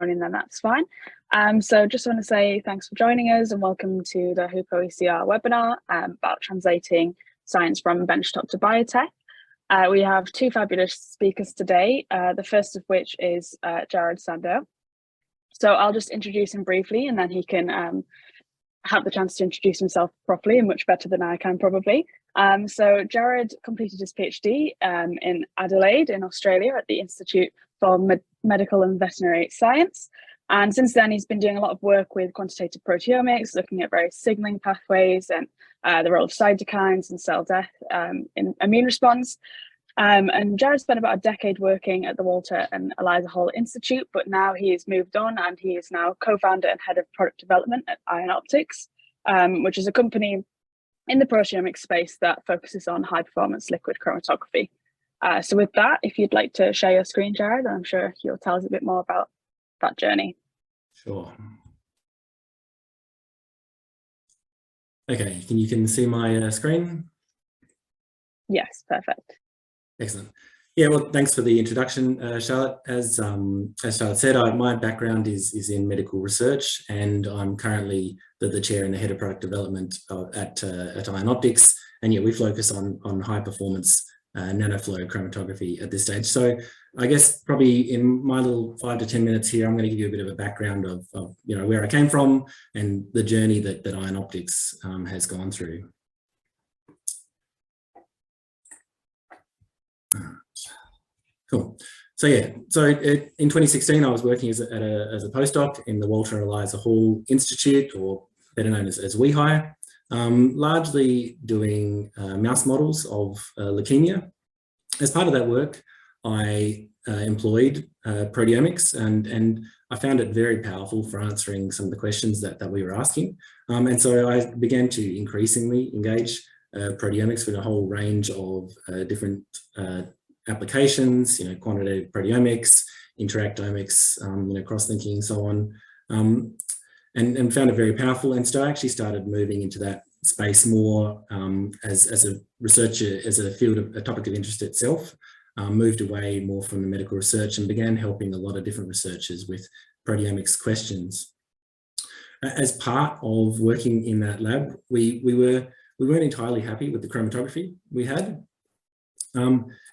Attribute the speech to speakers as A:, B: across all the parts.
A: running, then that's fine. So just want to say thanks for joining us and welcome to the HUPO ECR webinar about translating science from benchtop to biotech. We have two fabulous speakers today, the first of which is Jarrod Sandow. So I'll just introduce him briefly and then he can have the chance to introduce himself properly and much better than I can probably. So Jarrod completed his PhD in Adelaide in Australia at the Institute for Medical and Veterinary Science. And since then, he's been doing a lot of work with quantitative proteomics, looking at various signaling pathways and the role of cytokines and cell death in immune response. And Jarrod spent about a decade working at the Walter and Eliza Hall Institute, but now he has moved on and he is now co-founder and head of product development at IonOpticks, which is a company in the proteomics space that focuses on high performance liquid chromatography. So with that, if you'd like to share your screen, Jarrod, I'm sure you'll tell us a bit more about that journey.
B: Sure. Okay, you can see my screen?
A: Yes, perfect.
B: Excellent. Yeah, well, thanks for the introduction, Charlotte. As Charlotte said, my background is in medical research, and I'm currently the chair and the head of product development at IonOpticks. And yeah, we focus on high performance nanoflow chromatography at this stage. So I guess probably in my little 5 to 10 minutes here, I'm going to give you a bit of a background of where I came from and the journey that IonOpticks has gone through. Cool. So yeah, in 2016, I was working as a postdoc in the Walter and Eliza Hall Institute, or better known as YPIC, largely doing mouse models of leukemia. As part of that work, I employed proteomics, and I found it very powerful for answering some of the questions that we were asking. And so I began to increasingly engage proteomics with a whole range of different applications, quantitative proteomics, interactomics, cross-linking and so on, and found it very powerful, and so I actually started moving into that space more as a researcher, as a field of a topic of interest itself, moved away more from the medical research and began helping a lot of different researchers with proteomics questions. As part of working in that lab, we weren't entirely happy with the chromatography we had.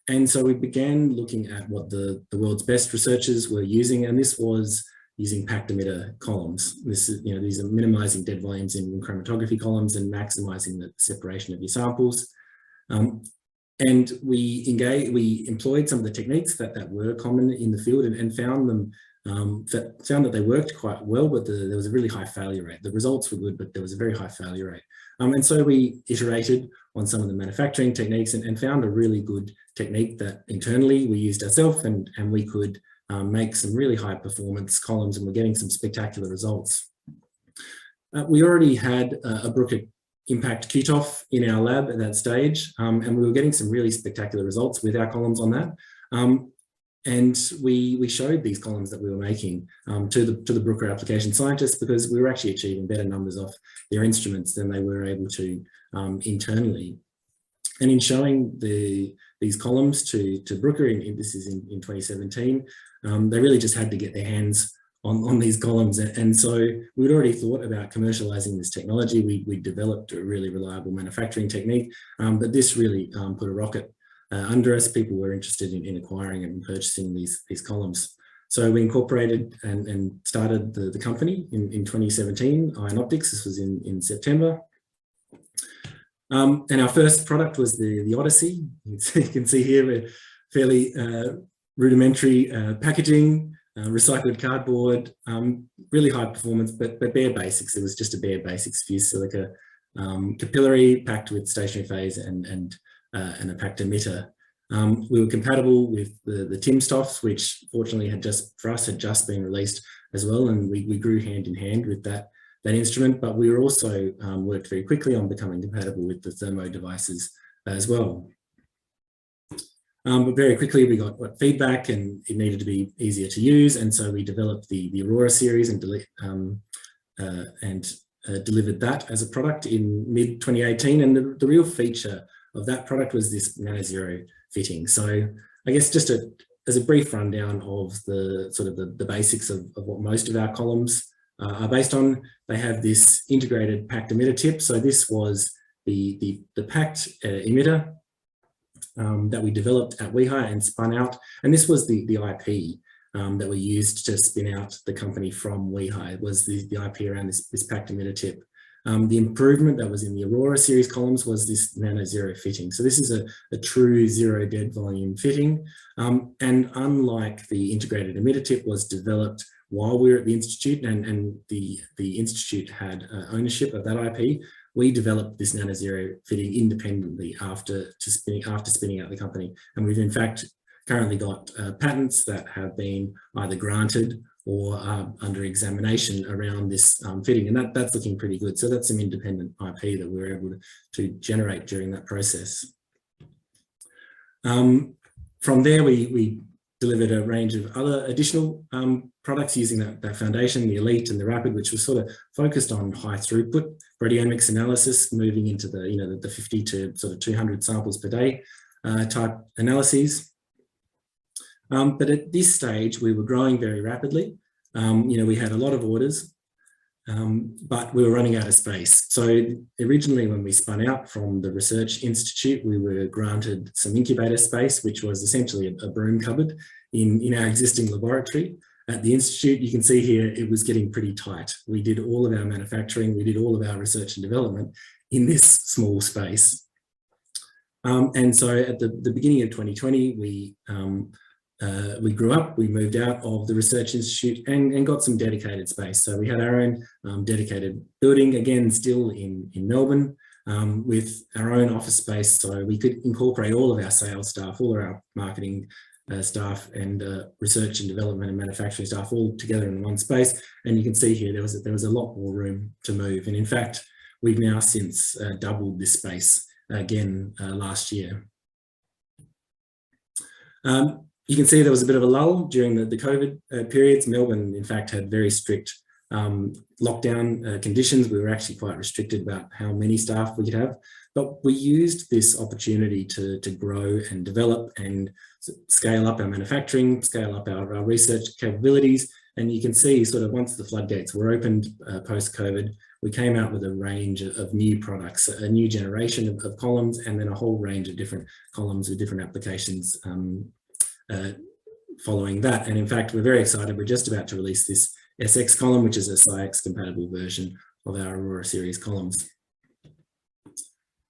B: And so we began looking at what the world's best researchers were using, and this was using packed emitter columns. This is, these are minimizing dead volumes in chromatography columns and maximizing the separation of your samples. And we employed some of the techniques that were common in the field and found them, found that they worked quite well, but there was a really high failure rate. The results were good, but there was a very high failure rate. And so we iterated on some of the manufacturing techniques and found a really good technique that internally we used ourselves, and we could make some really high performance columns, and we're getting some spectacular results. We already had a Bruker Impact QTOF in our lab at that stage, and we were getting some really spectacular results with our columns on that. And we showed these columns that we were making to the Bruker application scientists, because we were actually achieving better numbers off their instruments than they were able to internally. And in showing these columns to Bruker, this is in 2017, they really just had to get their hands on these columns. And so we'd already thought about commercializing this technology. We developed a really reliable manufacturing technique, but this really put a rocket under us. People were interested in acquiring and purchasing these columns. So we incorporated and started the company in 2017, IonOpticks. This was in September. And our first product was the Odyssey. You can see here a fairly rudimentary packaging, recycled cardboard, really high performance, but bare basics. It was just a bare basics fused silica capillary packed with stationary phase and a packed emitter. We were compatible with the timsTOFs, which fortunately had just been released as well, and we grew hand in hand with that instrument. But we were also worked very quickly on becoming compatible with the thermo devices as well. But very quickly we got feedback, and it needed to be easier to use, and so we developed the Aurora series and delivered that as a product in mid 2018. And the real feature of that product was this nano zero fitting. So I guess just to as a brief rundown of the sort of the basics of what most of our columns are based on, they have this integrated packed emitter tip. So this was the packed emitter that we developed at WeHi and spun out. And this was the IP that we used to spin out the company from WeHi, was the IP around this packed emitter tip. The improvement that was in the Aurora series columns was this nano zero fitting. So this is a true zero dead volume fitting. And unlike the integrated emitter tip was developed while we were at the Institute and the Institute had ownership of that IP, we developed this nano zero fitting independently after spinning out the company. And we've in fact currently got patents that have been either granted or under examination around this fitting, and that's looking pretty good. So that's some independent IP that we were able to generate during that process. From there, we delivered a range of other additional products using that foundation, the Elite and the Rapid, which was sort of focused on high throughput proteomics analysis, moving into the 50 to sort of 200 samples per day type analyses. But at this stage, we were growing very rapidly. We had a lot of orders, but we were running out of space. So originally, when we spun out from the Research Institute, we were granted some incubator space, which was essentially a broom cupboard in our existing laboratory. At the Institute, you can see here, it was getting pretty tight. We did all of our manufacturing, we did all of our research and development in this small space. And so at the beginning of 2020, we grew up, we moved out of the Research Institute and got some dedicated space. So we had our own dedicated building, again, still in Melbourne, with our own office space. So we could incorporate all of our sales staff, all of our marketing staff and research and development and manufacturing staff all together in one space. And you can see here, there was a lot more room to move. And in fact, we've now since doubled this space again last year. You can see there was a bit of a lull during the COVID periods. Melbourne, in fact, had very strict lockdown conditions. We were actually quite restricted about how many staff we could have, but we used this opportunity to grow and develop and scale up our manufacturing, scale up our research capabilities. And you can see sort of once the floodgates were opened post-COVID, we came out with a range of new products, a new generation of columns, and then a whole range of different columns with different applications following that. And in fact, we're very excited. We're just about to release this SX column, which is a SciEx compatible version of our Aurora series columns.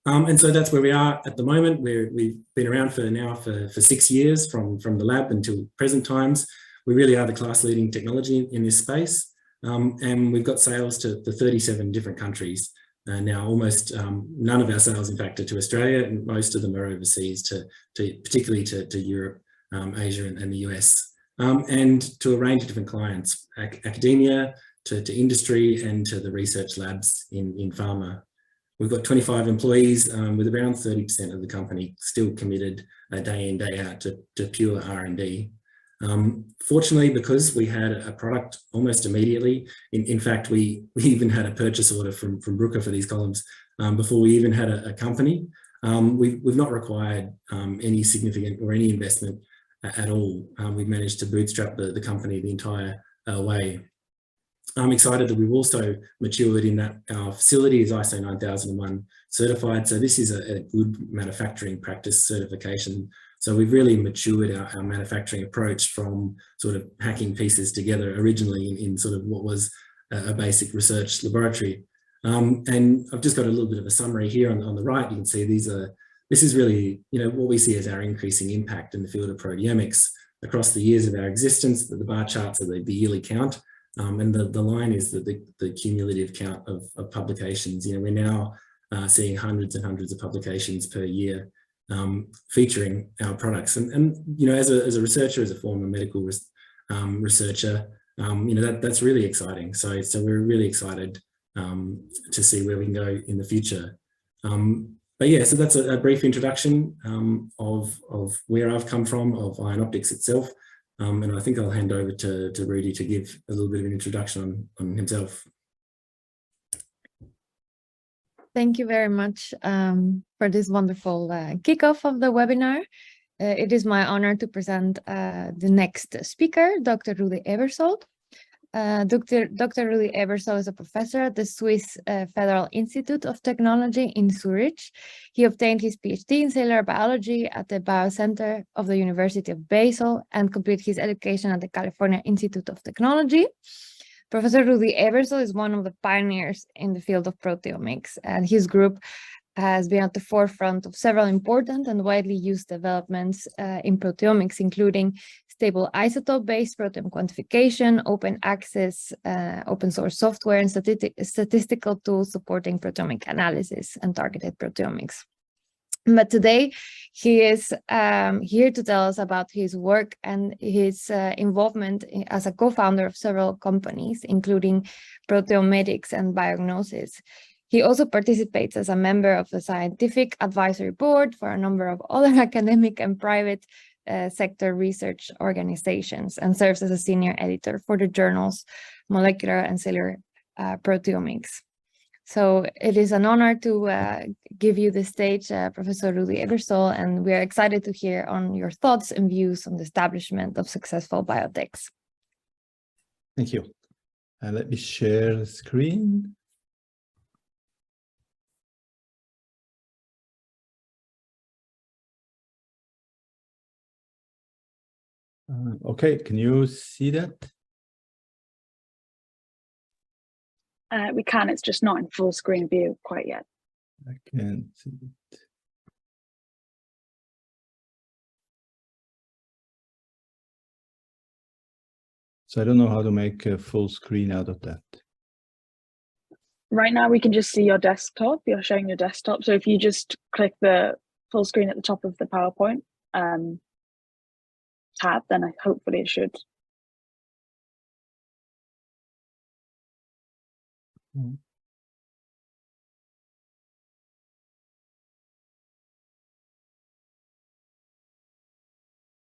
B: And so that's where we are at the moment. We've been around for 6 years from the lab until present times. We really are the class leading technology in this space. And we've got sales to 37 different countries. Now almost none of our sales, in fact, are to Australia, and most of them are overseas, particularly to Europe, Asia and the US, and to a range of different clients, academia, to industry, and to the research labs in pharma. We've got 25 employees with around 30% of the company still committed day in, day out to pure R&D. Fortunately, because we had a product almost immediately, in fact, we even had a purchase order from Brooker for these columns before we even had a company. We've not required any significant or any investment at all. We've managed to bootstrap the company the entire way. I'm excited that we've also matured in that our facility is ISO 9001 certified. So this is a good manufacturing practice certification. So we've really matured our manufacturing approach from sort of hacking pieces together originally in sort of what was a basic research laboratory. And I've just got a little bit of a summary here on the right. You can see this is really, what we see as our increasing impact in the field of proteomics across the years of our existence. The bar charts are the yearly count. And the line is the cumulative count of publications. We're now seeing hundreds and hundreds of publications per year featuring our products. And as a researcher, as a former medical researcher, that's really exciting. So we're really excited to see where we can go in the future. But yeah, so that's a brief introduction of where I've come from, of IonOpticks itself. And I think I'll hand over to Ruedi to give a little bit of an introduction on himself.
C: Thank you very much for this wonderful kickoff of the webinar. It is my honor to present the next speaker, Dr. Ruedi Aebersold. Dr. Ruedi Aebersold is a professor at the Swiss Federal Institute of Technology in Zurich. He obtained his PhD in cellular biology at the Biocenter of the University of Basel and completed his education at the California Institute of Technology. Professor Ruedi Aebersold is one of the pioneers in the field of proteomics, and his group has been at the forefront of several important and widely used developments in proteomics, including stable isotope-based proteome quantification, open access, open source software, and statistical tools supporting proteomic analysis and targeted proteomics. But today, he is here to tell us about his work and his involvement as a co-founder of several companies, including Proteomics and Biognosys. He also participates as a member of the Scientific Advisory Board for a number of other academic and private sector research organizations and serves as a senior editor for the journals Molecular and Cellular Proteomics. So it is an honor to give you the stage, Professor Ruedi Aebersold, and we are excited to hear on your thoughts and views on the establishment of successful biotechs.
D: Thank you. Let me share the screen. Okay, can you see that?
A: We can, it's just not in full screen view quite yet.
D: I can't see it. So I don't know how to make a full screen out of that.
A: Right now we can just see your desktop, you're showing your desktop. So if you just click the full screen at the top of the PowerPoint tab, then hopefully it should.
D: All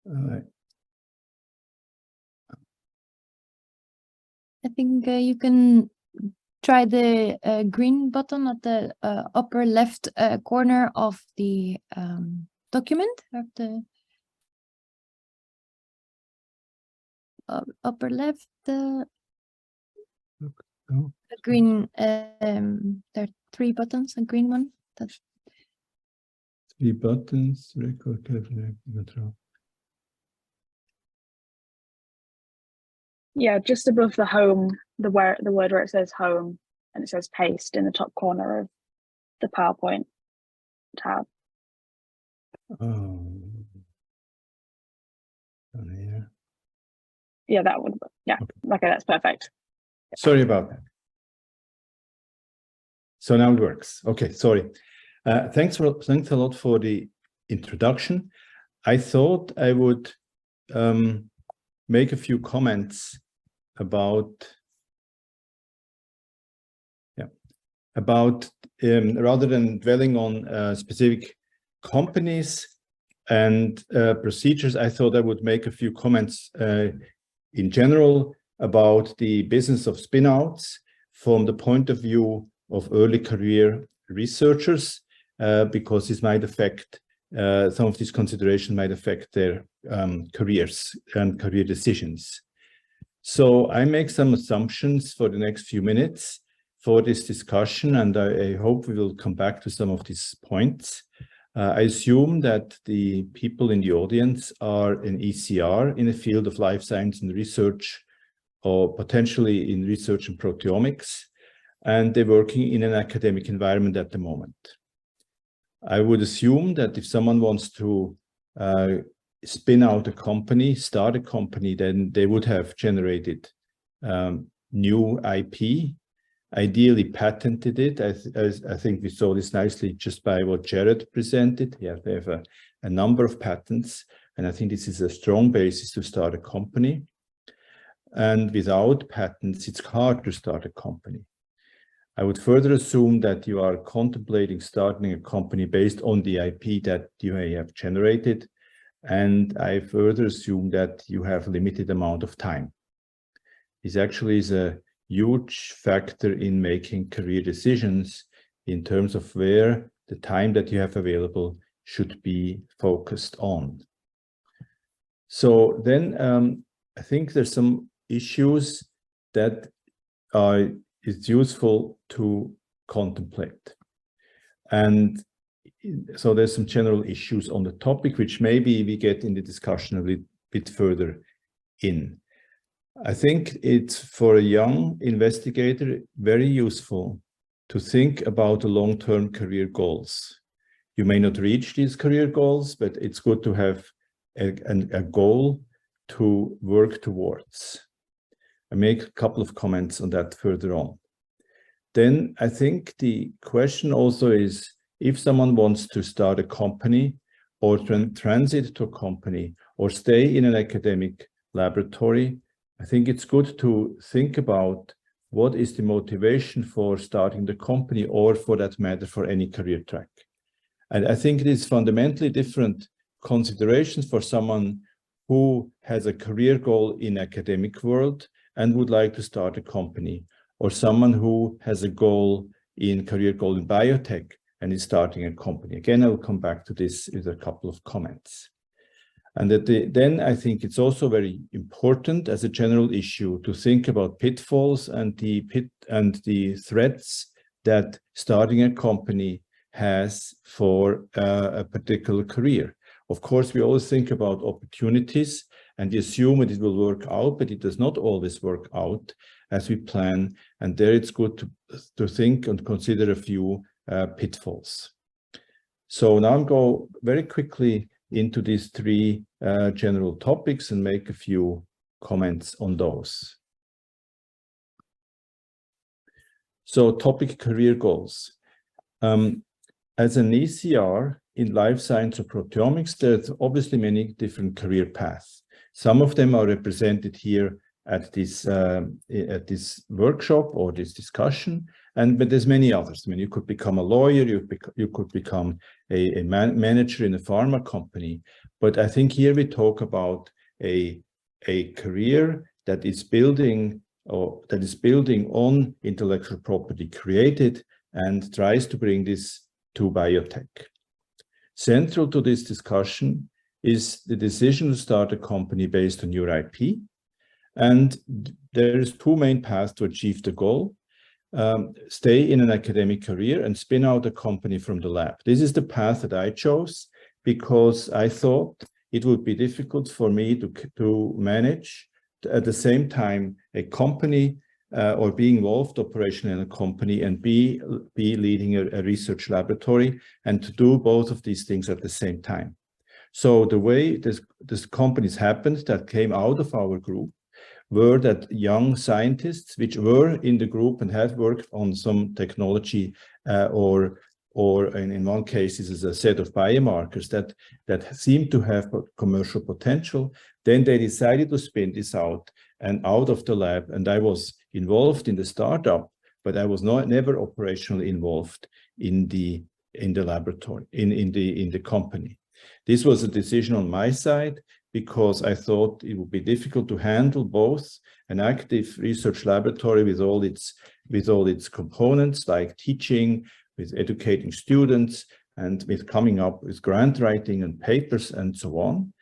D: right.
C: I think you can try the green button at the upper left corner of the document, of the upper left.
D: Oh.
C: The green, there are 3 buttons, a green one. That's
D: 3 buttons, record, control.
A: Yeah, just above the home, the word where it says home and it says paste in the top corner of the PowerPoint tab.
D: Oh. Down here.
A: Yeah, that would, yeah, okay, that's perfect.
D: Sorry about that. So now it works. Okay, sorry. Thanks a lot for the introduction. I thought I would make a few comments about rather than dwelling on specific companies and procedures. I thought I would make a few comments in general about the business of spinouts from the point of view of early career researchers, because this might affect some of these considerations might affect their careers and career decisions. So I make some assumptions for the next few minutes for this discussion, and I hope we will come back to some of these points. I assume that the people in the audience are an ECR in the field of life science and research, or potentially in research and proteomics, and they're working in an academic environment at the moment. I would assume that if someone wants to spin out a company, start a company, then they would have generated new IP, ideally patented it. I think we saw this nicely just by what Jarrod presented. Yeah, they have a number of patents, and I think this is a strong basis to start a company. And without patents, it's hard to start a company. I would further assume that you are contemplating starting a company based on the IP that you may have generated. And I further assume that you have a limited amount of time. This actually is a huge factor in making career decisions in terms of where the time that you have available should be focused on. So then I think there's some issues that it's useful to contemplate. And so there's some general issues on the topic, which maybe we get in the discussion a little bit further in. I think it's, for a young investigator, very useful to think about the long-term career goals. You may not reach these career goals, but it's good to have a goal to work towards. I make a couple of comments on that further on. Then I think the question also is, if someone wants to start a company or transit to a company or stay in an academic laboratory, I think it's good to think about what is the motivation for starting the company, or for that matter, for any career track. And I think it is fundamentally different considerations for someone who has a career goal in academic world and would like to start a company, or someone who has a career goal in biotech and is starting a company. Again, I will come back to this with a couple of comments. And then I think it's also very important as a general issue to think about pitfalls and the threats that starting a company has for a particular career. Of course, we always think about opportunities and we assume that it will work out, but it does not always work out as we plan. And there it's good to think and consider a few pitfalls. So now I'm going very quickly into these three general topics and make a few comments on those. So topic career goals. As an ECR in life science or proteomics, there's obviously many different career paths. Some of them are represented here at this workshop or this discussion, but there's many others. I mean, you could become a lawyer, you could become a manager in a pharma company, but I think here we talk about a career that is building on intellectual property created and tries to bring this to biotech. Central to this discussion is the decision to start a company based on your IP. And there's two main paths to achieve the goal. Stay in an academic career and spin out a company from the lab. This is the path that I chose because I thought it would be difficult for me to manage at the same time a company or being involved operationally in a company and be leading a research laboratory, and to do both of these things at the same time. So the way this companies happened that came out of our group were that young scientists, which were in the group and had worked on some technology or in one case is a set of biomarkers that seemed to have commercial potential, then they decided to spin this out and out of the lab. And I was involved in the startup, but I was never operationally involved in the laboratory, in the company. This was a decision on my side because I thought it would be difficult to handle both an active research laboratory with all its components, like teaching, with educating students, and with coming up with grant writing and papers and so on,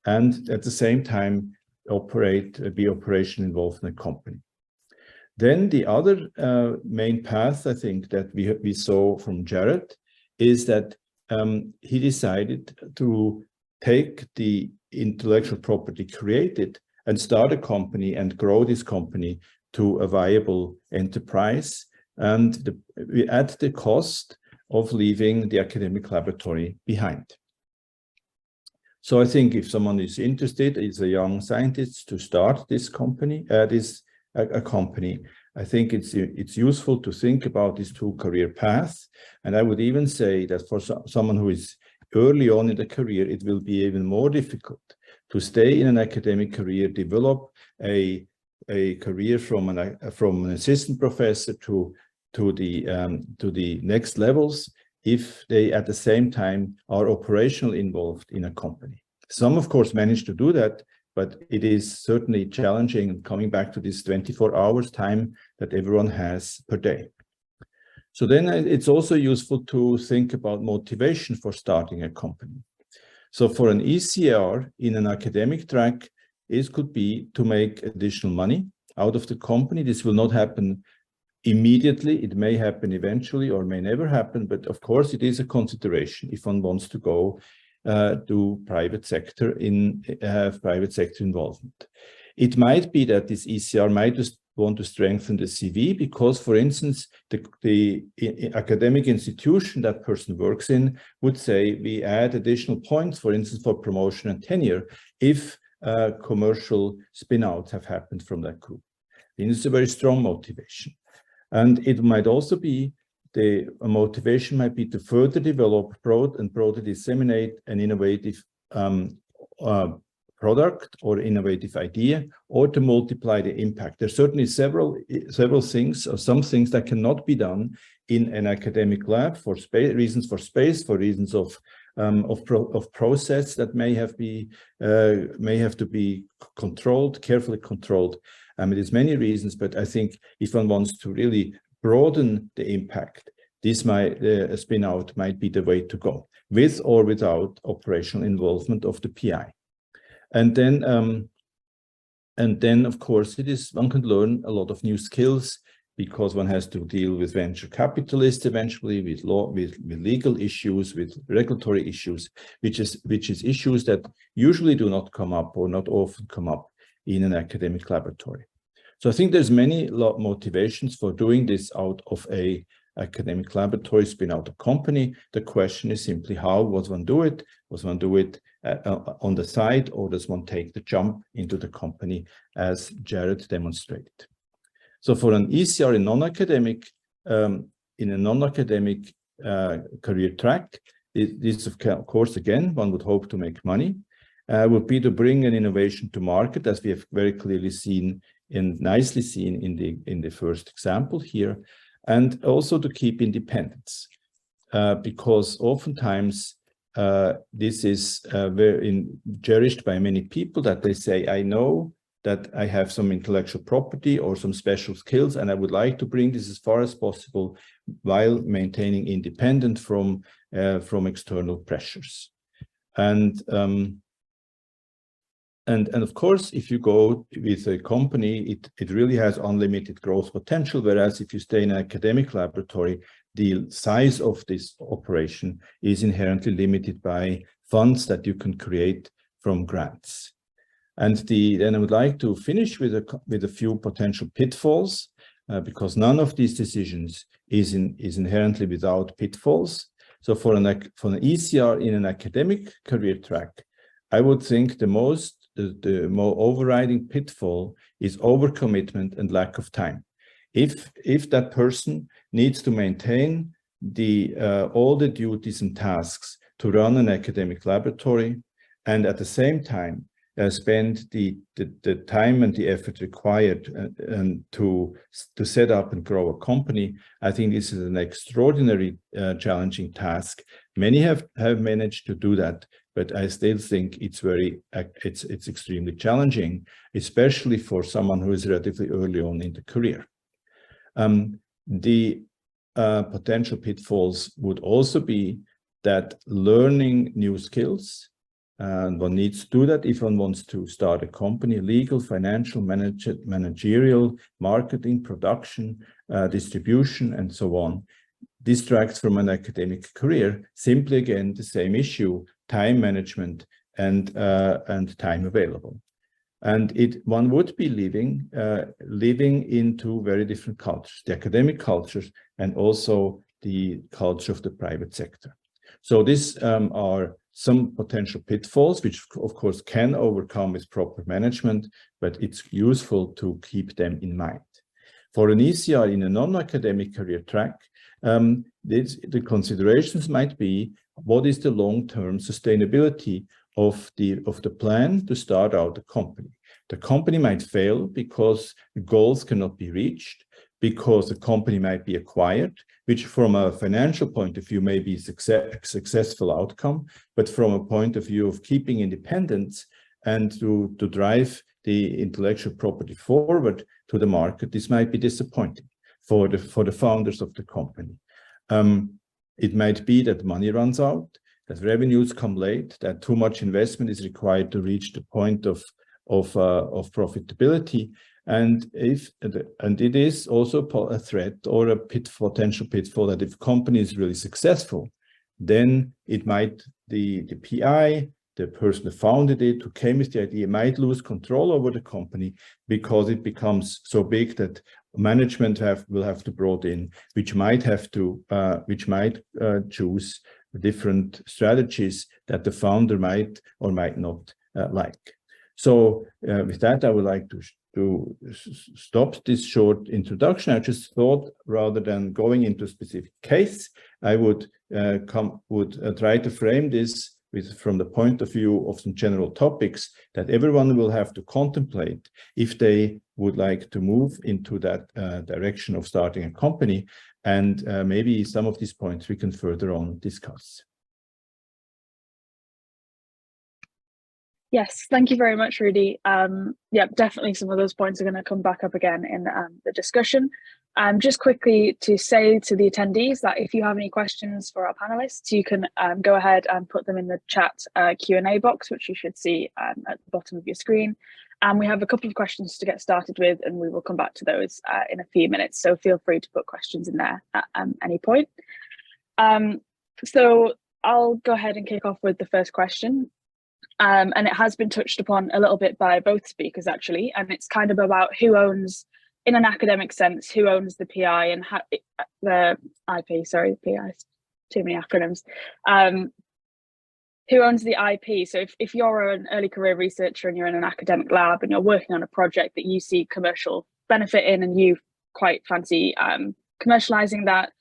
D: and at the same time be operationally involved in a company. Then the other main path, I think, that we saw from Jarrod is that he decided to take the intellectual property created and start a company and grow this company to a viable enterprise, and at the cost of leaving the academic laboratory behind. So I think if someone is interested, is a young scientist, to start this company, a company, I think it's useful to think about these two career paths. And I would even say that for someone who is early on in the career, it will be even more difficult to stay in an academic career, develop a career from an assistant professor to the next levels if they at the same time are operationally involved in a company. Some, of course, manage to do that, but it is certainly challenging, and coming back to this 24 hours time that everyone has per day. So then it's also useful to think about motivation for starting a company. So for an ECR in an academic track, it could be to make additional money out of the company. This will not happen immediately. It may happen eventually or may never happen, but of course it is a consideration if one wants to go to private sector private sector involvement. It might be that this ECR might just want to strengthen the CV because, for instance, the academic institution that person works in would say we add additional points, for instance, for promotion and tenure if commercial spin-outs have happened from that group. This is a very strong motivation. And it might also be the motivation might be to further develop broadly disseminate an innovative product or innovative idea, or to multiply the impact. There's certainly several things or some things that cannot be done in an academic lab for reasons for space, for reasons of process that may have to be controlled, carefully controlled. There's many reasons, but I think if one wants to really broaden the impact, this might a spin out might be the way to go, with or without operational involvement of the PI. And then of course, one can learn a lot of new skills because one has to deal with venture capitalists eventually, with law, with legal issues, with regulatory issues, which is issues that usually do not come up or not often come up in an academic laboratory. So I think there's many motivations for doing this out of a academic laboratory, spin out a company. The question is simply how does one do it? Does one do it on the side, or does one take the jump into the company as Jarrod demonstrated? So for an ECR in a non-academic career track, this of course, again, one would hope to make money, would be to bring an innovation to market, as we have very clearly seen and nicely seen in the first example here, and also to keep independence, because oftentimes this is very cherished by many people, that they say, I know that I have some intellectual property or some special skills, and I would like to bring this as far as possible while maintaining independence from external pressures. And of course, if you go with a company, it really has unlimited growth potential, whereas if you stay in an academic laboratory, the size of this operation is inherently limited by funds that you can create from grants. And then I would like to finish with a few potential pitfalls, because none of these decisions is inherently without pitfalls. So for an ECR in an academic career track, I would think the more overriding pitfall is overcommitment and lack of time. If that person needs to maintain all the duties and tasks to run an academic laboratory, and at the same time spend the time and the effort required and to set up and grow a company, I think this is an extraordinary challenging task. Many have managed to do that, but I still think it's extremely challenging, especially for someone who is relatively early on in the career. The potential pitfalls would also be that learning new skills, and one needs to do that if one wants to start a company, legal, financial, managerial, marketing, production, distribution, and so on, distracts from an academic career. Simply, again, the same issue, time management and time available. And one would be living into very different cultures, the academic cultures and also the culture of the private sector. So these are some potential pitfalls, which of course can overcome with proper management, but it's useful to keep them in mind. For an ECR in a non-academic career track, the considerations might be, what is the long-term sustainability of the plan to start out a company? The company might fail because the goals cannot be reached, because the company might be acquired, which from a financial point of view may be a successful outcome, but from a point of view of keeping independence and to drive the intellectual property forward to the market, this might be disappointing for the founders of the company. It might be that money runs out. that revenues come late, that too much investment is required to reach the point of profitability. And it is also a threat or a potential pitfall that if a company is really successful, then it might, the PI, the person who founded it, who came with the idea, might lose control over the company because it becomes so big that management will have to brought in, which might choose different strategies that the founder might or might not like. So with that, I would like to stop this short introduction. I just thought, rather than going into a specific case, I would try to frame this from the point of view of some general topics that everyone will have to contemplate if they would like to move into that direction of starting a company. And maybe some of these points we can further on discuss.
A: Yes, thank you very much, Ruedi. Yeah, definitely some of those points are going to come back up again in the discussion. Just quickly to say to the attendees that if you have any questions for our panelists, you can go ahead and put them in the chat Q&A box, which you should see at the bottom of your screen. And we have a couple of questions to get started with, and we will come back to those in a few minutes. So feel free to put questions in there at any point. So I'll go ahead and kick off with the first question. And it has been touched upon a little bit by both speakers, actually, and it's kind of about who owns, in an academic sense, who owns the PI and the IP, sorry, PI, too many acronyms. Who owns the IP? So if you're an early career researcher and you're in an academic lab and you're working on a project that you see commercial benefit in and you quite fancy commercializing that,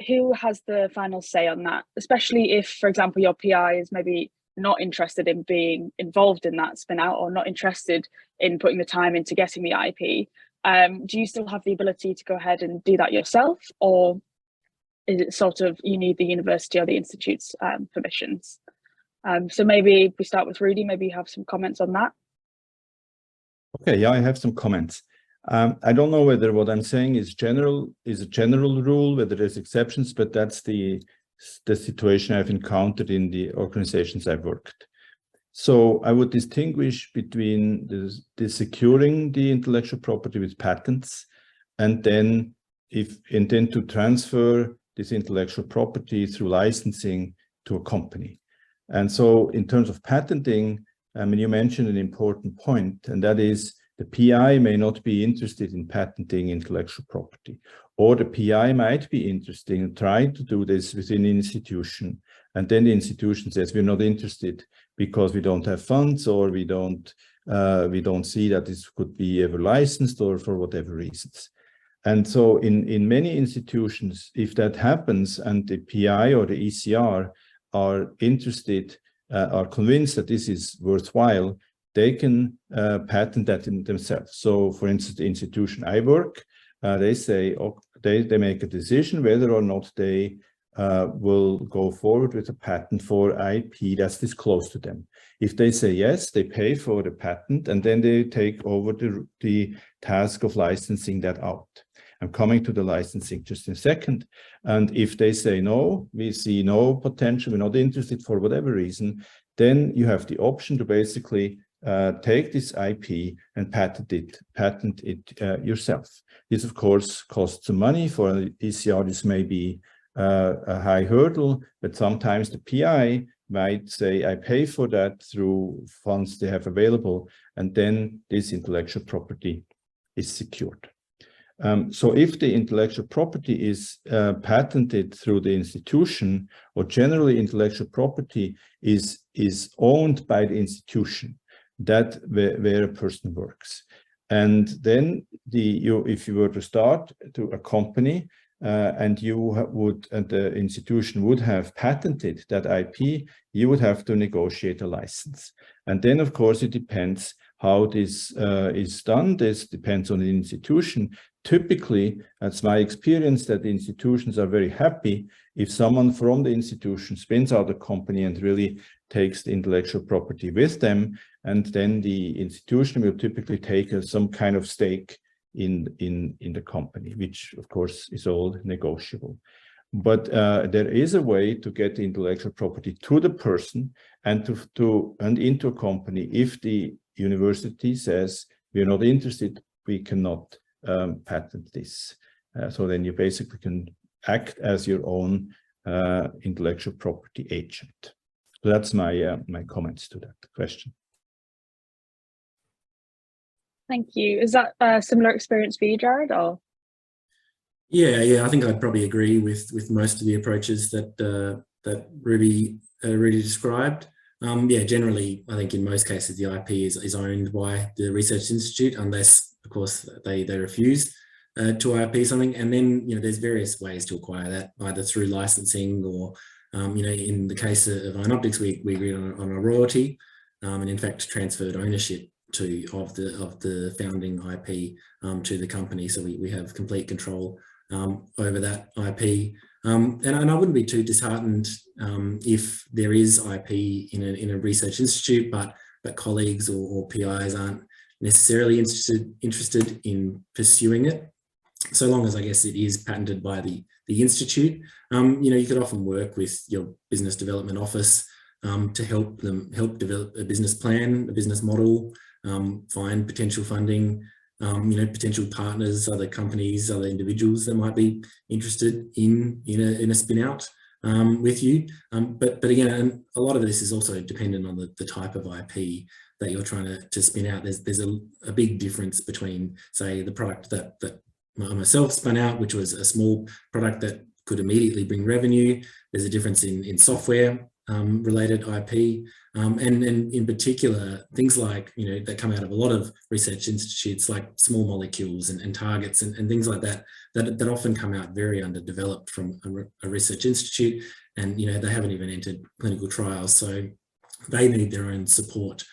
A: who has the final say on that, especially if, for example, your PI is maybe not interested in being involved in that spin out or not interested in putting the time into getting the IP? Do you still have the ability to go ahead and do that yourself, or is it sort of you need the university or the institute's permissions? So maybe if we start with Ruedi, maybe you have some comments on that.
D: Okay, yeah, I have some comments. I don't know whether what I'm saying is a general rule, whether there's exceptions, but that's the situation I've encountered in the organizations I've worked. So I would distinguish between the securing the intellectual property with patents, and then to transfer this intellectual property through licensing to a company. And so in terms of patenting, I mean, you mentioned an important point, and that is the PI may not be interested in patenting intellectual property, or the PI might be interested in trying to do this within an institution. And then the institution says, we're not interested because we don't have funds, or we don't see that this could be ever licensed, or for whatever reasons. And so in many institutions, if that happens and the PI or the ECR are interested, are convinced that this is worthwhile, they can patent that in themselves. So for instance, the institution I work, they say, they make a decision whether or not they will go forward with a patent for IP that's disclosed to them. If they say yes, they pay for the patent, and then they take over the task of licensing that out. I'm coming to the licensing just in a second. And if they say no, we see no potential, we're not interested for whatever reason, then you have the option to basically take this IP and patent it yourself. This, of course, costs some money. For an ECR, this may be a high hurdle, but sometimes the PI might say, I pay for that through funds they have available, and then this intellectual property is secured. So if the intellectual property is patented through the institution, or generally intellectual property is owned by the institution that where a person works, and then if you were to start to a company and the institution would have patented that IP, you would have to negotiate a license. And then, of course, it depends how this is done. This depends on the institution. Typically, that's my experience, that the institutions are very happy if someone from the institution spins out a company and really takes the intellectual property with them, and then the institution will typically take some kind of stake in the company, which of course is all negotiable. But there is a way to get the intellectual property to the person and into a company. If the university says we're not interested, we cannot patent this. So then you basically can act as your own intellectual property agent. So that's my my comments to that question.
A: Thank you. Is that a similar experience for you, Jarrod? Or?
B: Yeah, I think I'd probably agree with most of the approaches that that Ruedi described. Yeah, generally, I think in most cases the IP is owned by the research institute, unless, of course, they refuse to IP something. And then, you know, there's various ways to acquire that, either through licensing or, you know, in the case of IonOpticks, we agreed on a royalty, and in fact transferred ownership of the founding IP to the company. So we have complete control over that IP. And I wouldn't be too disheartened if there is IP in a research institute, but colleagues or PIs aren't necessarily interested in pursuing it, so long as, I guess, it is patented by the institute. You know, you could often work with your business development office to help develop a business plan, a business model, find potential funding, you know, potential partners, other companies, other individuals that might be interested in a spin out with you. But again, a lot of this is also dependent on the type of IP that you're trying to spin out. There's a big difference between, say, the product that I myself spun out, which was a small product that could immediately bring revenue. There's a difference in software related IP, and in particular things like, you know, that come out of a lot of research institutes, like small molecules and targets and things like that often come out very underdeveloped from a research institute, and, you know, they haven't even entered clinical trials, so they need their own support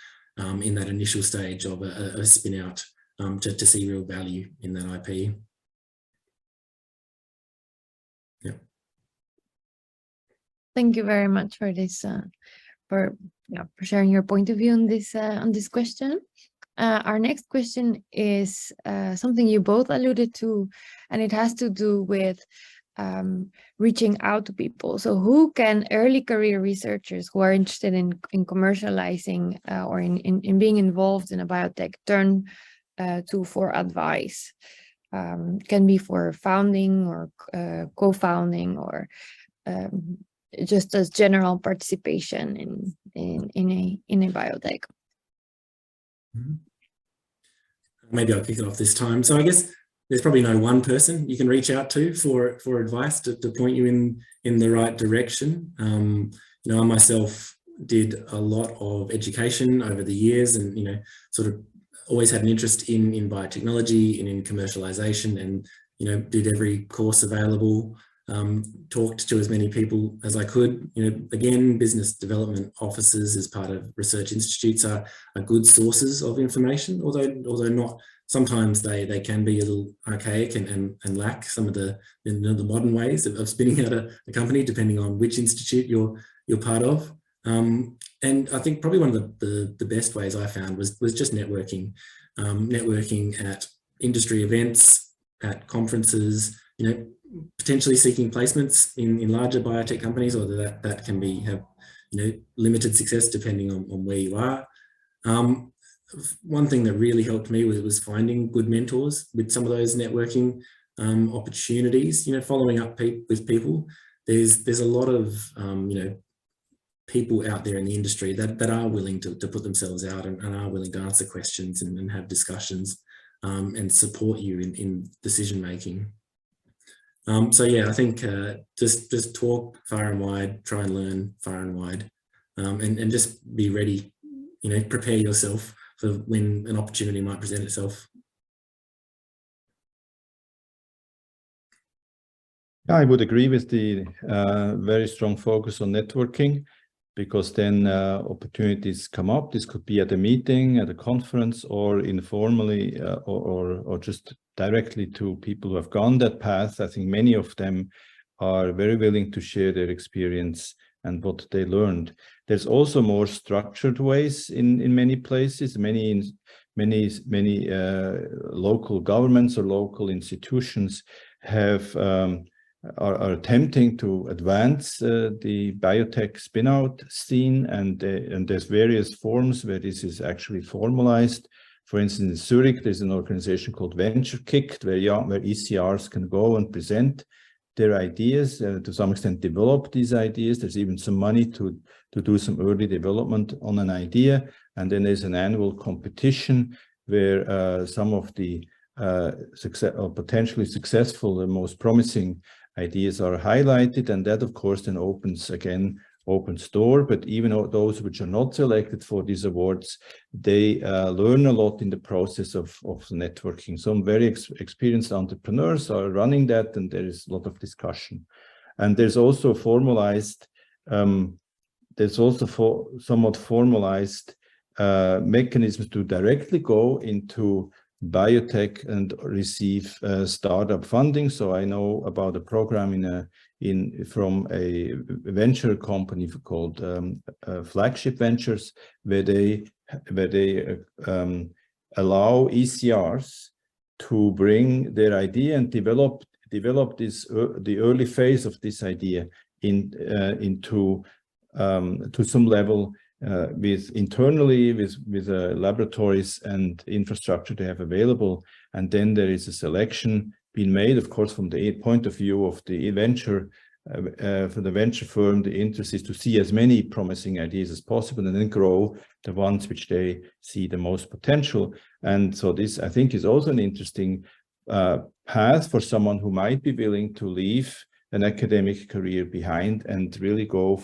B: in that initial stage of a spin out to see real value in that IP. Yeah.
C: Thank you very much for this, for sharing your point of view on this question. Our next question is something you both alluded to, and it has to do with reaching out to people. So who can early career researchers who are interested in commercializing or in being involved in a biotech turn to for advice? Can be for founding or co-founding, or just as general participation in a biotech.
B: Maybe I'll kick it off this time. So I guess there's probably no one person you can reach out to for advice to point you in the right direction. You know, I myself did a lot of education over the years, and, you know, sort of always had an interest in biotechnology and in commercialization, and, you know, did every course available. Talked to as many people as I could. You know, again, business development offices as part of research institutes are good sources of information, although not, sometimes they can be a little archaic and lack some of the modern ways of spinning out a company, depending on which institute you're part of. And I think probably one of the best ways I found was just networking, networking at industry events, at conferences, you know, potentially seeking placements in larger biotech companies, or that can have, you know, limited success depending on where you are. One thing that really helped me was finding good mentors with some of those networking opportunities. You know, following up with people. There's a lot of you know, people out there in the industry that are willing to put themselves out and are willing to answer questions and have discussions and support you in decision making. So yeah, I think just talk far and wide, try and learn far and wide, and just be ready, you know, prepare yourself for when an opportunity might present itself.
D: I would agree with the very strong focus on networking, because then opportunities come up. This could be at a meeting, at a conference, or informally, or just directly to people who have gone that path. I think many of them are very willing to share their experience and what they learned. There's also more structured ways in many places. Many local governments or local institutions have are attempting to advance the biotech spin-out scene, and there's various forms where this is actually formalized. For instance, in Zurich, there's an organization called VentureKick, where ECRs can go and present their ideas, to some extent develop these ideas. There's even some money to do some early development on an idea. And then there's an annual competition where some of the potentially successful, the most promising ideas are highlighted. And that, of course, then opens door. But even those which are not selected for these awards, they learn a lot in the process of networking. Some very experienced entrepreneurs are running that, and there is a lot of discussion. And there's also formalized, somewhat formalized mechanisms to directly go into biotech and receive startup funding. So I know about a program from a venture company called Flagship Ventures, where they allow ECRs to bring their idea and develop this the early phase of this idea into to some level internally with laboratories and infrastructure they have available. And then there is a selection being made, of course, from the point of view of the venture. For the venture firm, the interest is to see as many promising ideas as possible and then grow the ones which they see the most potential. And so this, I think, is also an interesting path for someone who might be willing to leave an academic career behind and really go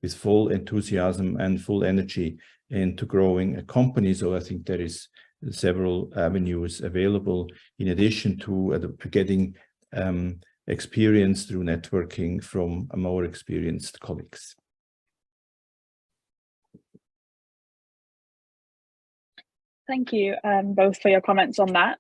D: with full enthusiasm and full energy into growing a company. So I think there is several avenues available in addition to getting experience through networking from more experienced colleagues.
A: Thank you both for your comments on that.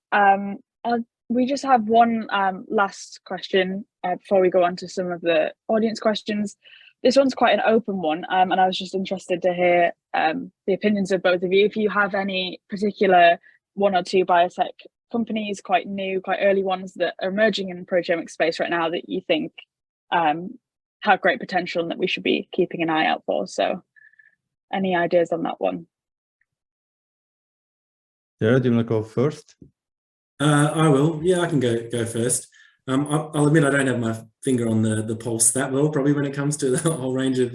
A: We just have one last question before we go on to some of the audience questions. This one's quite an open one, and I was just interested to hear the opinions of both of you. If you have any particular one or two biotech companies, quite new, quite early ones that are emerging in the proteomics space right now that you think have great potential and that we should be keeping an eye out for. So any ideas on that one?
D: Jarrod, do you want to go first?
B: I will. Yeah, I can go first. I'll admit I don't have my finger on the pulse that well, probably when it comes to the whole range of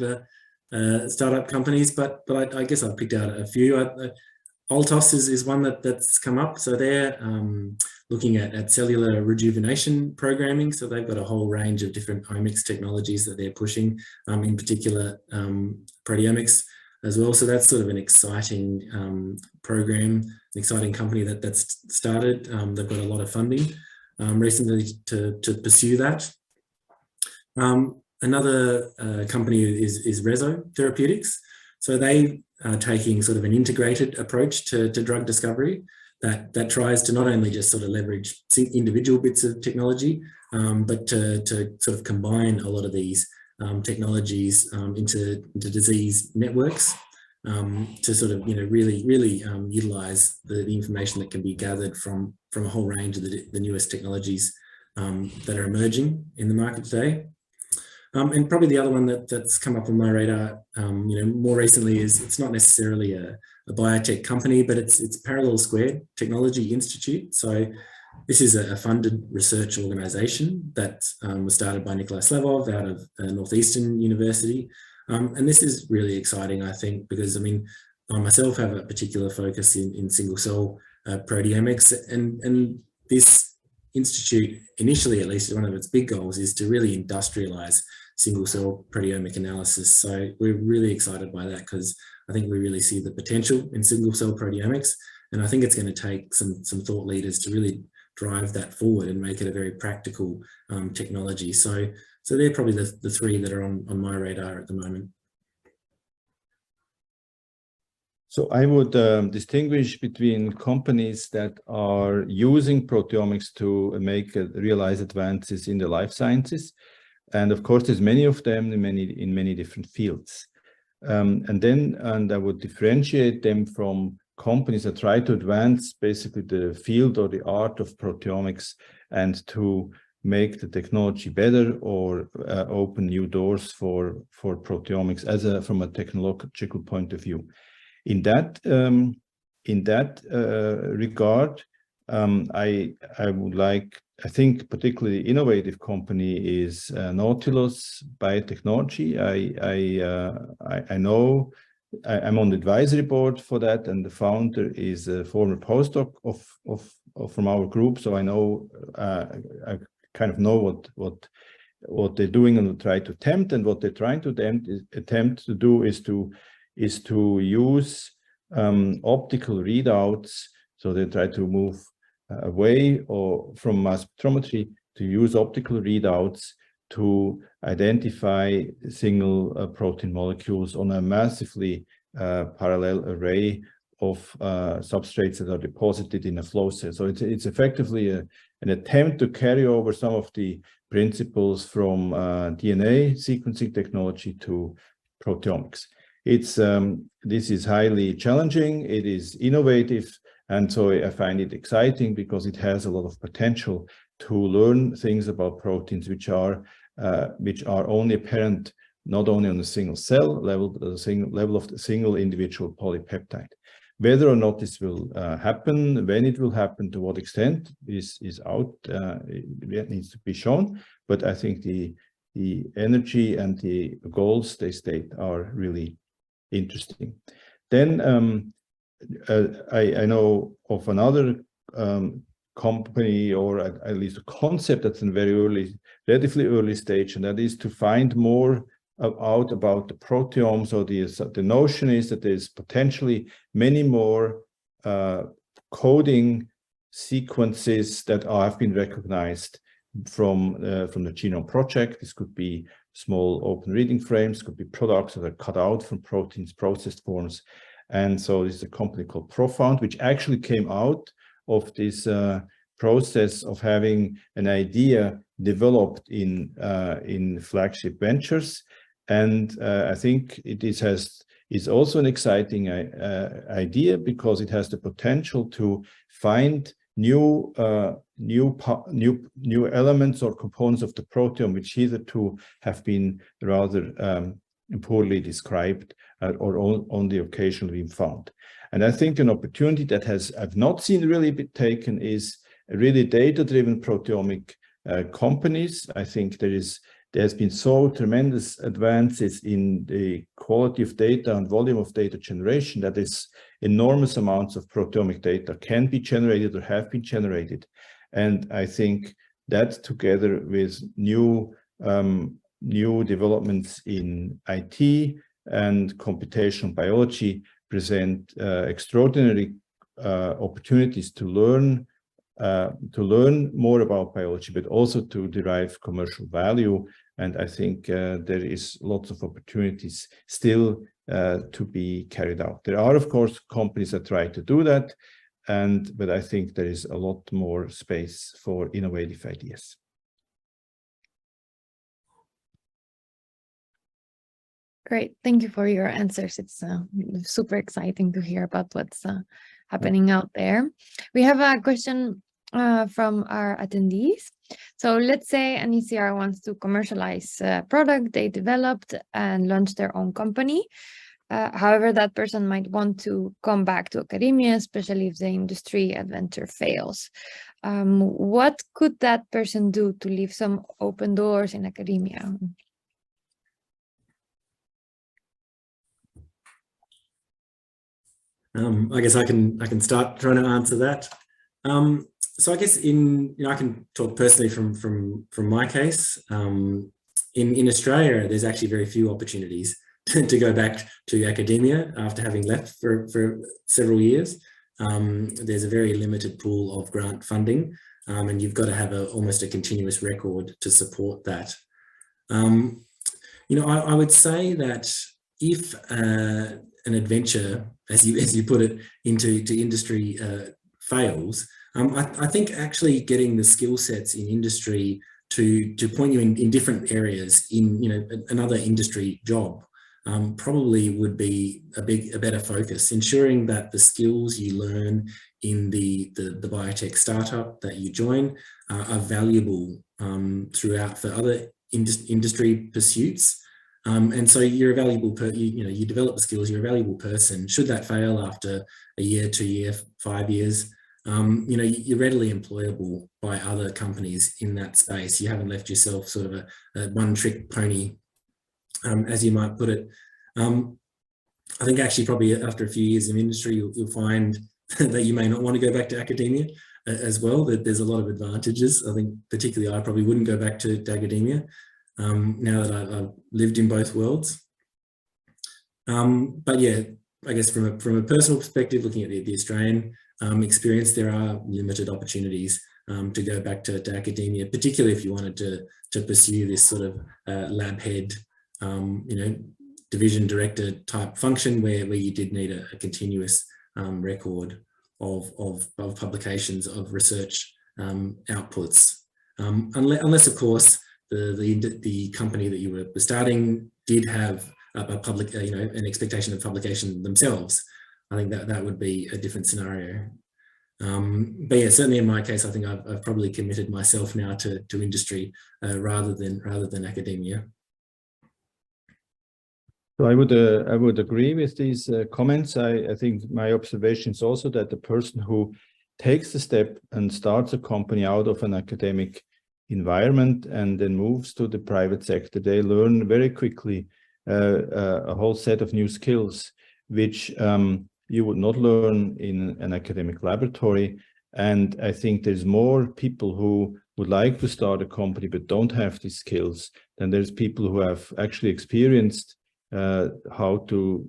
B: startup companies, but I guess I've picked out a few. Altos is one that's come up. So they're looking at cellular rejuvenation programming. So they've got a whole range of different omics technologies that they're pushing, in particular proteomics as well. So that's sort of an exciting program, an exciting company that's started. They've got a lot of funding recently to pursue that. Another company is Rezo Therapeutics. So they are taking sort of an integrated approach to drug discovery that tries to not only just sort of leverage individual bits of technology, but to sort of combine a lot of these technologies into disease networks to sort of really utilize the information that can be gathered from a whole range of the newest technologies that are emerging in the market today. And probably the other one that's come up on my radar, more recently is it's not necessarily a biotech company, but it's Parallel Squared Technology Institute. So this is a funded research organization that was started by Nikolai Slavov out of Northeastern University. And this is really exciting, I think, because I myself have a particular focus in single cell proteomics, and this institute, initially at least, one of its big goals is to really industrialize single cell proteomic analysis. So we're really excited by that because I think we really see the potential in single cell proteomics, and I think it's going to take some thought leaders to really drive that forward and make it a very practical technology. So they're probably the three that are on my radar at the moment.
D: So I would distinguish between companies that are using proteomics to realize advances in the life sciences. And of course, there's many of them in many different fields. And I would differentiate them from companies that try to advance basically the field or the art of proteomics and to make the technology better or open new doors for proteomics from a technological point of view. In that regard, I would like, I think particularly innovative company is Nautilus Biotechnology. I know I'm on the advisory board for that, and the founder is a former postdoc from our group. So I know I kind of know what they're doing and try to attempt, and what they're trying to attempt to do is to use optical readouts. So they try to move away from mass spectrometry to use optical readouts to identify single protein molecules on a massively parallel array of substrates that are deposited in a flow cell. So it's effectively an attempt to carry over some of the principles from DNA sequencing technology to proteomics. This is highly challenging, it is innovative, and so I find it exciting because it has a lot of potential to learn things about proteins which are only apparent not only on the single cell level, but at the level of the single individual polypeptide. Whether or not this will happen, when it will happen, to what extent is out, it needs to be shown. But I think the energy and the goals they state are really interesting. Then I know of another company, or at least a concept that's in relatively early stage, and that is to find more out about the proteome. So the notion is that there's potentially many more coding sequences that have been recognized from the Genome Project. This could be small open reading frames, could be products that are cut out from proteins, processed forms. And so this is a company called Profound, which actually came out of this process of having an idea developed in flagship ventures. And I think is also an exciting idea because it has the potential to find new elements or components of the proteome which hitherto have been rather poorly described or only occasionally been found. And I think an opportunity that I've not seen really be taken is really data-driven proteomic companies. I think there's been so tremendous advances in the quality of data and volume of data generation that is enormous amounts of proteomic data can be generated or have been generated. And I think that together with new developments in IT and computational biology present extraordinary opportunities to learn more about biology, but also to derive commercial value. And I think there is lots of opportunities still to be carried out. There are, of course, companies that try to do that, but I think there is a lot more space for innovative ideas.
C: Great, thank you for your answers. It's super exciting to hear about what's happening out there. We have a question from our attendees. So let's say an ECR wants to commercialize a product they developed and launch their own company. However, that person might want to come back to academia, especially if the industry adventure fails. What could that person do to leave some open doors in academia?
B: I guess I can start trying to answer that. So I guess I can talk personally from my case. In Australia, there's actually very few opportunities to go back to academia after having left for several years. There's a very limited pool of grant funding, and you've got to have almost a continuous record to support that. I would say that if an adventure, as you put it, into industry fails, I think actually getting the skill sets in industry to point you in different areas in another industry job probably would be a better focus, ensuring that the skills you learn in the biotech startup that you join are valuable throughout for other industry pursuits. And so you're a valuable, you develop the skills, you're a valuable person. Should that fail after a year, 2 years, 5 years, you're readily employable by other companies in that space. You haven't left yourself sort of a one-trick pony, as you might put it. I think actually probably after a few years in industry, you'll find that you may not want to go back to academia as well, that there's a lot of advantages. I think particularly I probably wouldn't go back to academia now that I've lived in both worlds. But yeah, I guess from a personal perspective, looking at the Australian experience, there are limited opportunities to go back to academia, particularly if you wanted to pursue this sort of lab head, division director type function where you did need a continuous record of publications, of research outputs, unless of course the company that you were starting did have a public, an expectation of publication themselves. I think that would be a different scenario. But yeah, certainly in my case, I think I've probably committed myself now to industry rather than academia.
D: So I would agree with these comments. I think my observation is also that the person who takes the step and starts a company out of an academic environment and then moves to the private sector, they learn very quickly a whole set of new skills, which you would not learn in an academic laboratory. And I think there's more people who would like to start a company but don't have these skills than there's people who have actually experienced how to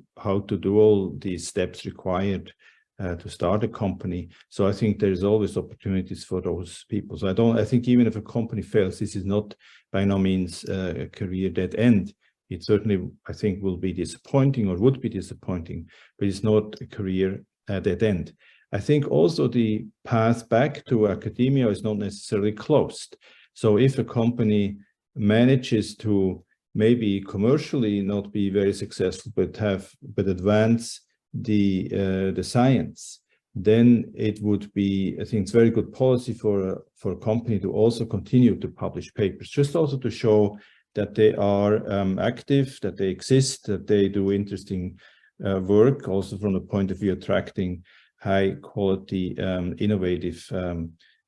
D: do all these steps required to start a company. So I think there's always opportunities for those people. So I think even if a company fails, this is not by no means a career dead end. It certainly, I think, will be disappointing or would be disappointing, but it's not a career dead end. I think also the path back to academia is not necessarily closed. So if a company manages to maybe commercially not be very successful, but advance the science, then it would be, I think it's very good policy for a company to also continue to publish papers, just also to show that they are active, that they exist, that they do interesting work, also from the point of view attracting high quality, innovative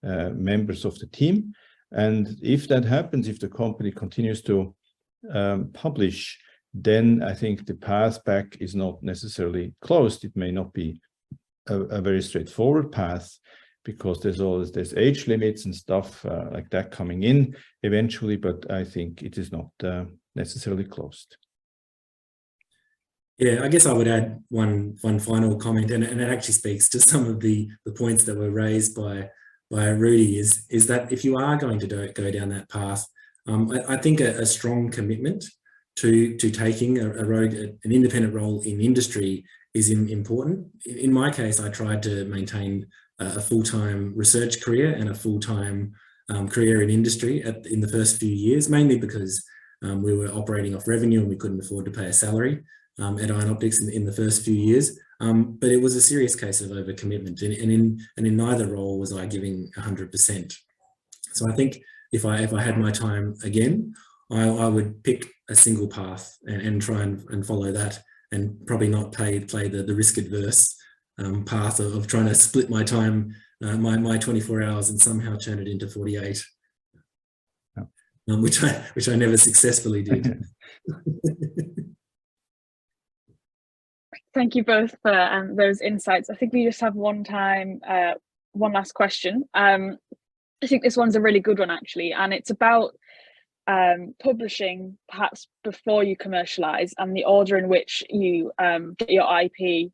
D: members of the team. And if that happens, if the company continues to publish, then I think the path back is not necessarily closed. It may not be a very straightforward path, because there's age limits and stuff like that coming in eventually, but I think it is not necessarily closed.
B: Yeah, I guess I would add one final comment, and it actually speaks to some of the points that were raised by Ruedi, is that if you are going to go down that path, I think a strong commitment to taking an independent role in industry is important. In my case, I tried to maintain a full-time research career and a full-time career in industry in the first few years, mainly because we were operating off revenue and we couldn't afford to pay a salary at IonOpticks in the first few years. But it was a serious case of overcommitment, and in neither role was I giving 100%. So I think if I had my time again, I would pick a single path and try and follow that, and probably not play the risk adverse path of trying to split my time, my 24 hours, and somehow turn it into 48, which I never successfully did.
A: Thank you both for those insights. I think we just have one last question. I think this one's a really good one, actually, and it's about publishing perhaps before you commercialize and the order in which you get your IP.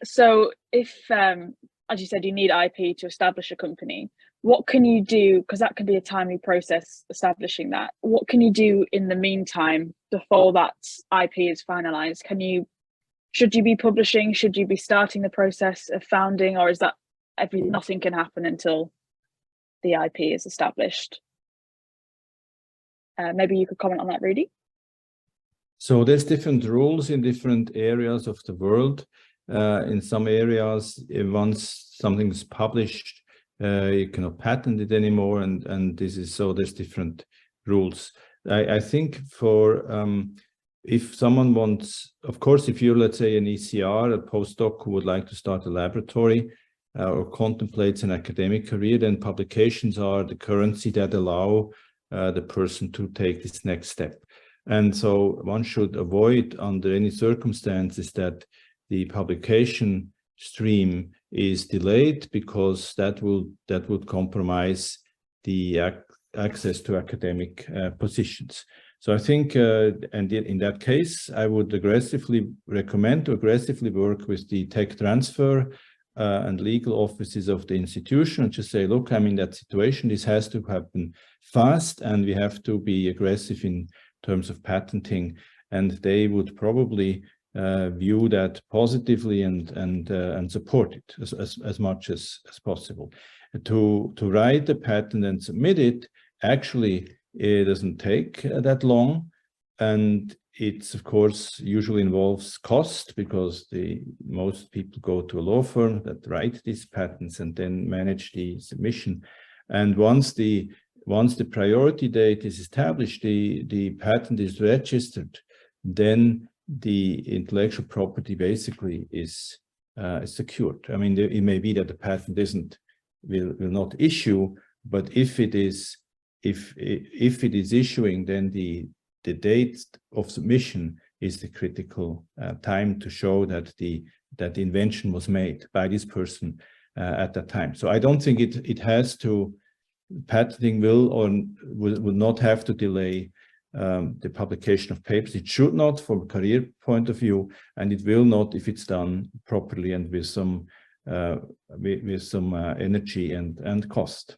A: So if, as you said, you need IP to establish a company, what can you do? Because that can be a timely process, establishing that. What can you do in the meantime before that IP is finalized? Should you be publishing? Should you be starting the process of founding? Or is that nothing can happen until the IP is established? Maybe you could comment on that, Ruedi.
D: So there's different rules in different areas of the world. In some areas, once something's published, you cannot patent it anymore, and this is so there's different rules. I think for if someone wants, of course, if you're, let's say, an ECR, a postdoc who would like to start a laboratory or contemplates an academic career, then publications are the currency that allow the person to take this next step. And so one should avoid under any circumstances that the publication stream is delayed, because that would compromise the access to academic positions. So I think, and in that case, I would recommend to aggressively work with the tech transfer and legal offices of the institution, and just say, look, I'm in that situation. This has to happen fast, and we have to be aggressive in terms of patenting. And they would probably view that positively and support it as much as possible. To write the patent and submit it, actually, it doesn't take that long, and it's, of course, usually involves cost, because most people go to a law firm that write these patents and then manage the submission. And once the priority date is established, the patent is registered, then the intellectual property basically is secured. I mean, it may be that the patent will not issue, but if it is issuing, then the date of submission is the critical time to show that the invention was made by this person at that time. So I don't think patenting will not have to delay the publication of papers. It should not, from a career point of view, and it will not if it's done properly and with some energy and cost.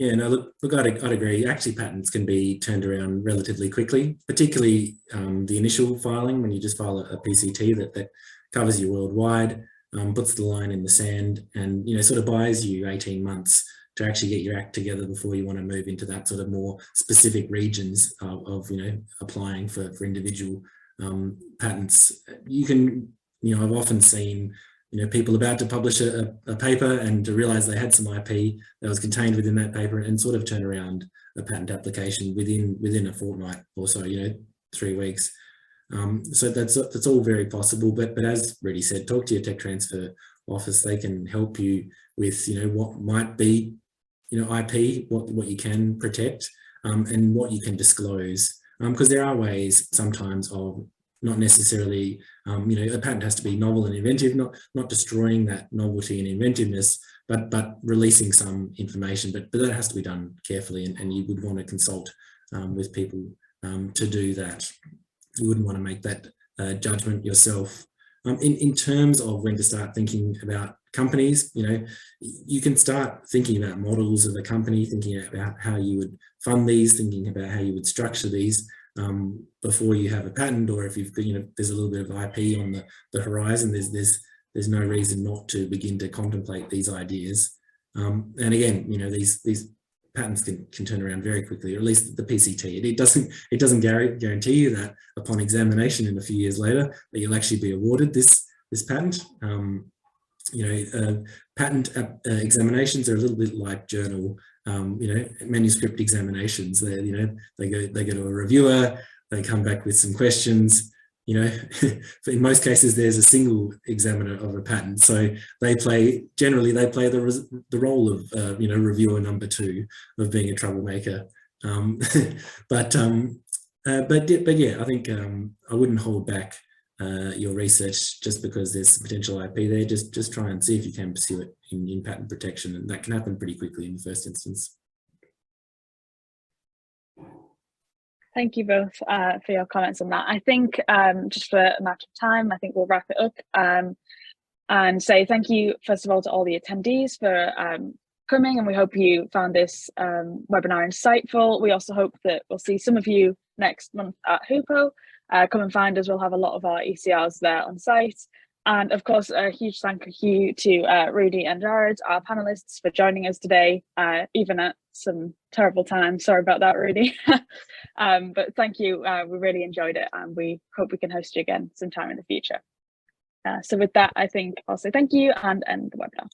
B: Yeah, no, look, I'd agree. Actually, patents can be turned around relatively quickly, particularly the initial filing, when you just file a PCT that covers you worldwide, puts the line in the sand, and sort of buys you 18 months to actually get your act together before you want to move into that sort of more specific regions of applying for individual patents. You can, I've often seen people about to publish a paper and to realize they had some IP that was contained within that paper, and sort of turn around a patent application within a fortnight or so, 3 weeks. So that's all very possible. But as Ruedi said, talk to your tech transfer office. They can help you with what might be IP, what you can protect, and what you can disclose. Because there are ways sometimes of not necessarily, a patent has to be novel and inventive, not destroying that novelty and inventiveness, but releasing some information. But that has to be done carefully, and you would want to consult with people to do that. You wouldn't want to make that judgment yourself. In terms of when to start thinking about companies, you can start thinking about models of a company, thinking about how you would fund these, thinking about how you would structure these before you have a patent, or if you've there's a little bit of IP on the horizon. There's no reason not to begin to contemplate these ideas. And again, these patents can turn around very quickly, or at least the PCT. It doesn't guarantee you that upon examination in a few years later that you'll actually be awarded this patent. Patent examinations are a little bit like journal, manuscript examinations. They go to a reviewer, they come back with some questions. In most cases, there's a single examiner of a patent, so generally they play the role of reviewer number 2 of being a troublemaker. But yeah, I think I wouldn't hold back your research just because there's potential IP there. Just try and see if you can pursue it in patent protection, and that can happen pretty quickly in the first instance.
A: Thank you both for your comments on that. I think just for a matter of time, I think we'll wrap it up and say thank you, first of all, to all the attendees for coming, and we hope you found this webinar insightful. We also hope that we'll see some of you next month at HUPO. Come and find us. We'll have a lot of our ECRs there on site. And of course, a huge thank you to Ruedi and Jarrod, our panelists, for joining us today, even at some terrible times. Sorry about that, Ruedi. But thank you. We really enjoyed it, and we hope we can host you again sometime in the future. So with that, I think I'll say thank you and end the webinar.